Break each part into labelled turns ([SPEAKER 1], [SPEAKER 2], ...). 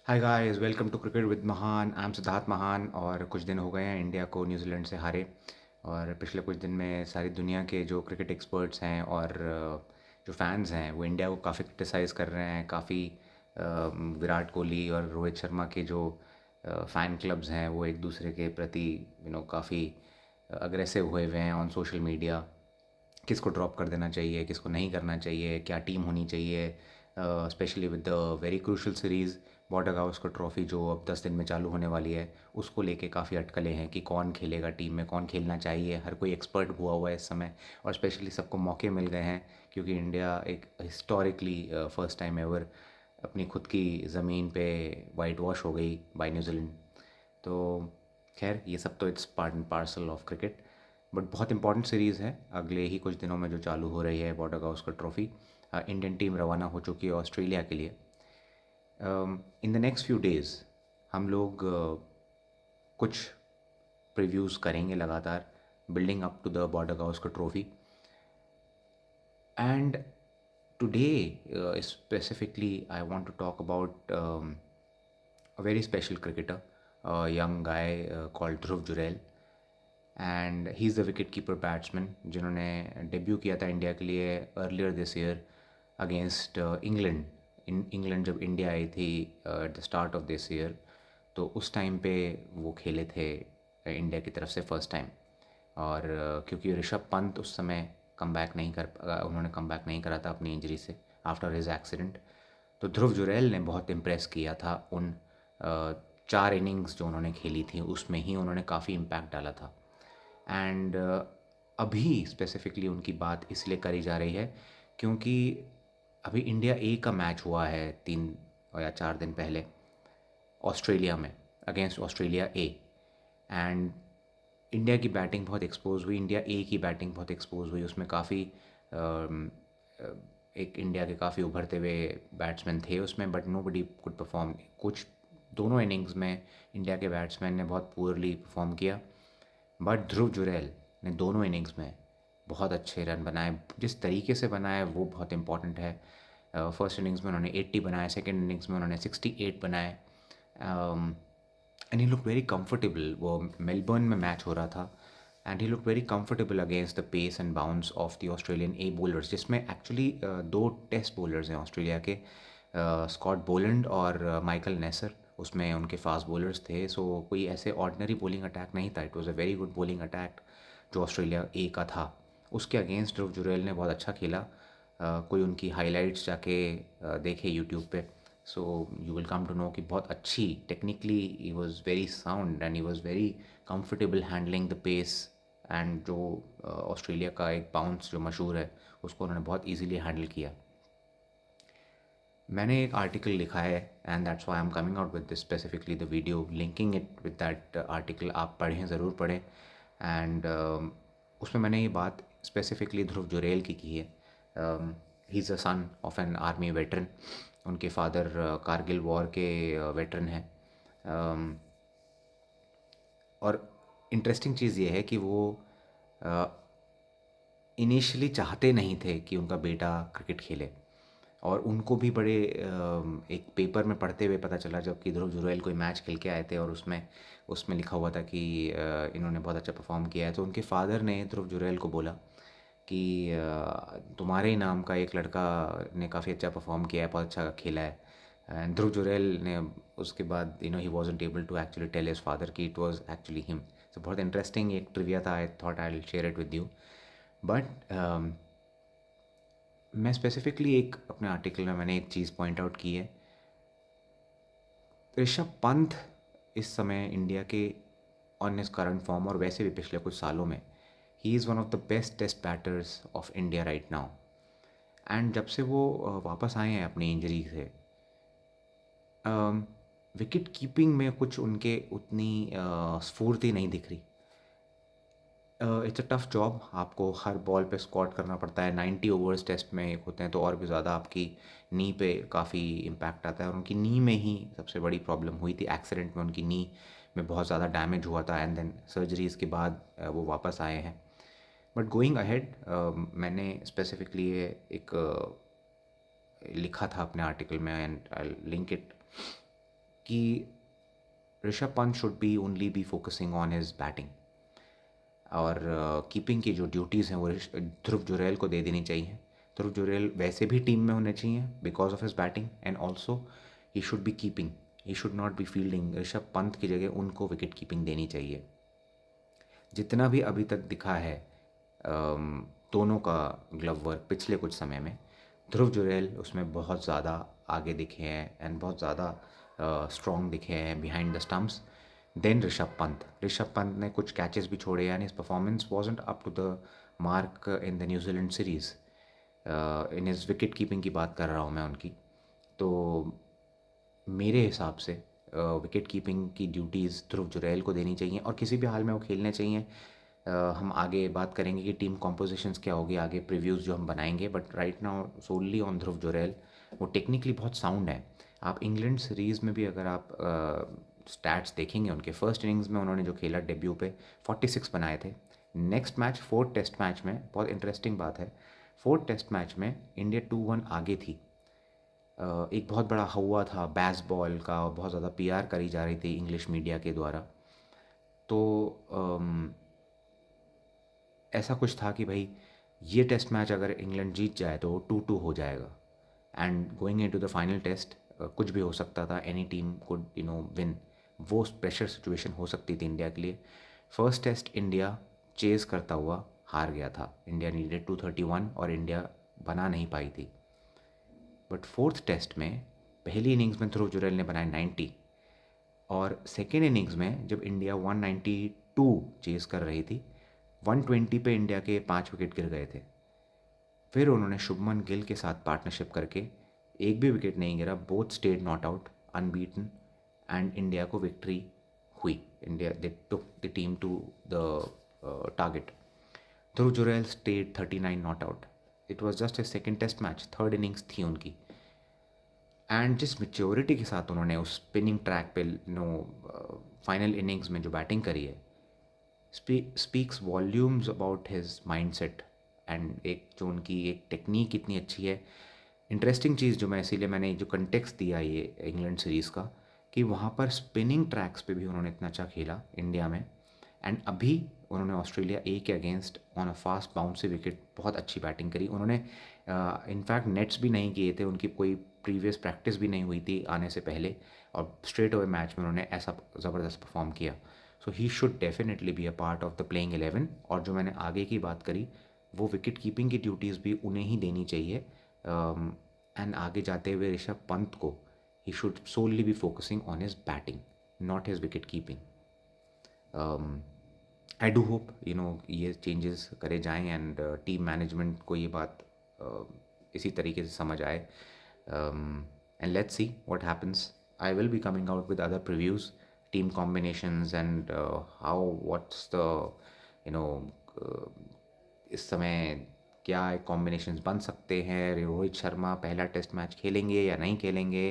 [SPEAKER 1] Hi guys, welcome to cricket with Mahaan. I M Siddharth महान। और कुछ दिन हो गए हैं इंडिया को न्यूजीलैंड से हारे। और पिछले कुछ दिन में सारी दुनिया के जो क्रिकेट एक्सपर्ट्स हैं और जो फैंस हैं वो इंडिया को काफ़ी क्रिटिसाइज़ कर रहे हैं। काफ़ी विराट कोहली और रोहित शर्मा के जो फ़ैन क्लब्स हैं वो एक दूसरे के प्रति काफ़ी अग्रेसिव हुए हुए हैं ऑन सोशल मीडिया। किसको ड्रॉप कर देना चाहिए, किसको नहीं करना चाहिए, क्या टीम होनी चाहिए, specially with the very crucial series border Gavaskar trophy जो अब 10 दिन में चालू होने वाली है। उसको लेके काफ़ी अटकलें हैं कि कौन खेलेगा टीम में, कौन खेलना चाहिए। हर कोई एक्सपर्ट हुआ है इस समय। और स्पेशली सबको मौके मिल गए हैं क्योंकि इंडिया एक हिस्टोरिकली फ़र्स्ट टाइम एवर अपनी खुद की ज़मीन पे वाइट वॉश हो गई बाय न्यूजीलैंड। तो खैर ये सब तो it's part and parcel of cricket. But बहुत इंपॉर्टेंट सीरीज़ है अगले ही कुछ दिनों में जो चालू हो रही है Border Gavaskar Trophy. Indian team रवाना हो चुकी है ऑस्ट्रेलिया के लिए। In the next few days हम लोग कुछ प्रीव्यूज़ करेंगे लगातार, building up to the Border Gavaskar Trophy. And today specifically I want to talk about a very special cricketer, a young guy called Dhruv Jurel. And he is the wicket keeper batsman जिन्होंने debut किया था India के लिए earlier this year against England. England जब India I थी at the start of this year, तो उस time पे वो खेले थे इंडिया की तरफ से फर्स्ट टाइम। और क्योंकि ऋषभ पंत उस समय उन्होंने कम बैक नहीं करा था अपनी इंजरी से आफ्टर हिज एक्सीडेंट। तो ध्रुव जुरैल ने बहुत इम्प्रेस किया था उन 4 इनिंग्स जो उन्होंने खेली थी, उसमें ही उन्होंने काफ़ी इम्पैक्ट डाला था। एंड अभी स्पेसिफिकली उनकी बात इसलिए करी जा रही है क्योंकि अभी इंडिया ए का मैच हुआ है 3 या 4 दिन पहले ऑस्ट्रेलिया में, against Australia A. And India की बैटिंग बहुत एक्सपोज हुई, इंडिया ए की बैटिंग बहुत एक्सपोज हुई। उसमें काफ़ी एक इंडिया के काफ़ी उभरते हुए बैट्समैन थे उसमें, but nobody could perform. कुछ दोनों इनिंग्स में इंडिया के बैट्समैन ने बहुत पुअरली परफॉर्म किया, बट ध्रुव जुरैल ने दोनों इनिंग्स में बहुत अच्छे रन बनाए। जिस तरीके से बनाए वो बहुत इंपॉर्टेंट है। फर्स्ट इनिंग्स में उन्होंने 80 बनाए, सेकेंड इनिंग्स में उन्होंने 68 बनाए। And he look very comfortable. वो मेलबर्न में मैच हो रहा था and he look very comfortable against the pace and bounce of the Australian a bowlers, जिसमें एक्चुअली 2 टेस्ट बॉलर्स हैं ऑस्ट्रेलिया के, स्कॉट बोलैंड और माइकल नेसर। उसमें उनके फास्ट बॉलर्स थे। सो कोई ऐसे ऑर्डिनरी बॉलिंग अटैक नहीं था, it was a very good bowling attack जो ऑस्ट्रेलिया ए का था। उसके अगेंस्ट ध्रुव जुरैल ने बहुत अच्छा खेला। कोई उनकी हाइलाइट्स जाके देखे यूट्यूब पे, so you will come to know कि बहुत अच्छी technically he was very sound and he was very comfortable handling the pace. And जो ऑस्ट्रेलिया का एक बाउंस जो मशहूर है उसको उन्होंने बहुत ईजीली हैंडल किया। मैंने एक आर्टिकल लिखा है and that's why I am coming out with this specifically the video linking it with that article. आप पढ़ें, ज़रूर पढ़ें। एंड उसमें मैंने ये बात स्पेसिफिकली ध्रुव जुरैल की है। He is a son of an army veteran. उनके फादर कारगिल वॉर के वेटरन हैं। और इंटरेस्टिंग चीज़ ये है कि वो इनिशियली चाहते नहीं थे कि उनका बेटा क्रिकेट खेले। और उनको भी बड़े एक पेपर में पढ़ते हुए पता चला जबकि ध्रुव जुरैल कोई मैच खेल के आए थे और उसमें उसमें लिखा हुआ था कि इन्होंने बहुत अच्छा परफॉर्म किया है। तो उनके फादर ने ध्रुव जुरैल को बोला कि तुम्हारे ही नाम का एक लड़का ने काफ़ी अच्छा परफॉर्म किया है, बहुत अच्छा खेला है। एंड ध्रुव जुरैल ने उसके बाद ही wasn't able to actually tell his father कि it was actually him. So बहुत इंटरेस्टिंग एक ट्रिविया था। I thought I will share it with you. But मैं स्पेसिफिकली एक अपने आर्टिकल में मैंने एक चीज़ पॉइंट आउट की है। ऋषभ पंत इस समय इंडिया के ऑन हिज करंट फॉर्म और वैसे भी पिछले कुछ सालों में he is one of the best test batters of India right now. And जब से वो वापस आए हैं अपनी इंजरी से, विकेट कीपिंग में कुछ उनके उतनी स्फूर्ति नहीं दिख रही। It's a tough job. आपको हर बॉल पे स्क्वाट करना पड़ता है। 90 ओवर्स टेस्ट में होते हैं तो और भी ज़्यादा आपकी नी पे काफ़ी इम्पैक्ट आता है। और उनकी नी में ही सबसे बड़ी प्रॉब्लम हुई थी एक्सीडेंट में। उनकी नी में बहुत ज़्यादा डैमेज हुआ था एंड देन सर्जरीज़ के बाद वो वापस आए हैं। बट गोइंग अहेड, मैंने स्पेसिफिकली ये एक लिखा था अपने आर्टिकल में एंड आई लिंक इट। कि Rishabh Pant should be only be focusing on his batting, और कीपिंग की जो ड्यूटीज़ हैं वो ध्रुव जुरैल को दे देनी चाहिए। ध्रुव जुरैल वैसे भी टीम में होने चाहिए because of his batting, and also he should be keeping, he should not be fielding. Rishabh Pant की जगह उनको विकेट कीपिंग देनी चाहिए। जितना भी अभी तक दिखा है दोनों का ग्लव वर्क पिछले कुछ समय में, ध्रुव जुरैल उसमें बहुत ज़्यादा आगे दिखे हैं एंड बहुत ज़्यादा स्ट्रॉन्ग दिखे हैं behind the stumps then Rishabh Pant. Rishabh Pant ने कुछ कैचेस भी छोड़े, यानी his performance wasn't up to the mark in the New Zealand series. In his wicket keeping की बात कर रहा हूँ मैं उनकी। तो मेरे हिसाब से विकेट कीपिंग की ड्यूटीज़ ध्रुव जुरैल को देनी चाहिए और किसी भी हाल में वो खेलने चाहिए। हम आगे बात करेंगे कि टीम कॉम्पोजिशंस क्या होगी, आगे प्रीव्यूज़ जो हम बनाएंगे, बट राइट नाउ सोनली ऑन ध्रुव जुरैल। वो टेक्निकली बहुत साउंड है। आप इंग्लैंड सीरीज़ में भी अगर आप स्टैट्स देखेंगे, उनके फर्स्ट इनिंग्स में उन्होंने जो खेला डेब्यू पे 46 बनाए थे। Next match fourth test match में, बहुत इंटरेस्टिंग बात है, फोर्थ टेस्ट मैच में इंडिया 2-1 आगे थी। एक बहुत बड़ा हवा था बैस बॉल का, बहुत ज़्यादा पीआर करी जा रही थी इंग्लिश मीडिया के द्वारा। तो ऐसा कुछ था कि भाई ये टेस्ट मैच अगर इंग्लैंड जीत जाए तो 2-2 हो जाएगा, and going into the final test कुछ भी हो सकता था, एनी टीम कुड विन। वो प्रेशर सिचुएशन हो सकती थी इंडिया के लिए। फर्स्ट टेस्ट इंडिया चेज़ करता हुआ हार गया था। इंडिया नीडेड 231 और इंडिया बना नहीं पाई थी। बट फोर्थ टेस्ट में पहली इनिंग्स में ध्रुव जुरैल ने बनाए 90, और सेकेंड इनिंग्स में जब इंडिया 192 चेज़ कर रही थी, 120 पे इंडिया के 5 विकेट गिर गए थे। फिर उन्होंने शुभमन गिल के साथ पार्टनरशिप करके एक भी विकेट नहीं गिरा, both stayed not out unbeaten, and India को विक्ट्री हुई। India they took the team to the target. Dhruv Jurel stayed 39 not out. It was just a second test match, third innings थी उनकी, एंड जिस मेच्योरिटी के साथ उन्होंने उस स्पिनिंग ट्रैक पे फाइनल इनिंग्स में जो बैटिंग करी है, speaks volumes about his mindset, and एक जो उनकी एक टेक्निक इतनी अच्छी है। इंटरेस्टिंग चीज़ जो मैं इसीलिए मैंने जो कंटेक्स्ट दिया ये इंग्लैंड सीरीज़ का, कि वहाँ पर स्पिनिंग ट्रैक्स पे भी उन्होंने इतना अच्छा खेला इंडिया में, एंड अभी उन्होंने ऑस्ट्रेलिया ए के against on a fast bouncy wicket बहुत अच्छी बैटिंग करी। उन्होंने इनफैक्ट नेट्स भी नहीं किए थे, उनकी कोई प्रीवियस प्रैक्टिस भी नहीं हुई थी आने से पहले, और स्ट्रेट अवे मैच में उन्होंने ऐसा ज़बरदस्त परफॉर्म किया। So he should definitely be a part of the playing 11। और जो मैंने आगे की बात करी, वो विकेट कीपिंग की ड्यूटीज़ भी उन्हें ही देनी चाहिए। एंड आगे जाते हुए ऋषभ पंत को, he should solely B focusing on his batting, not his wicket keeping. I do hope ये चेंजेस करे जाएं, एंड टीम मैनेजमेंट को ये बात इसी तरीके से समझ आए, and let's see what happens. I will be coming out with other previews, team combinations, and how what's the you know इस समय क्या कॉम्बिनेशंस बन सकते हैं। रोहित शर्मा पहला टेस्ट मैच खेलेंगे या नहीं खेलेंगे।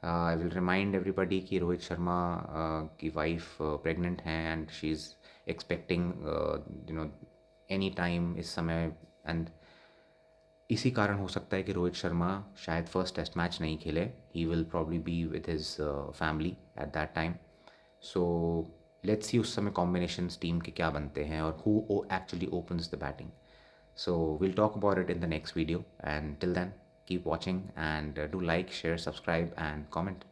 [SPEAKER 1] आई विल रिमाइंड एवरीबडी कि रोहित शर्मा की वाइफ प्रेग्नेंट हैं, and she is expecting any time इस समय, एंड इसी कारण हो सकता है कि रोहित शर्मा शायद फर्स्ट टेस्ट मैच नहीं खेले। He will probably be with his family at that time. So let's see उस समय कॉम्बिनेशंस टीम के क्या बनते हैं और who actually opens the batting. So we'll talk about it in the next video, and till then keep watching, and do like, share, subscribe and comment.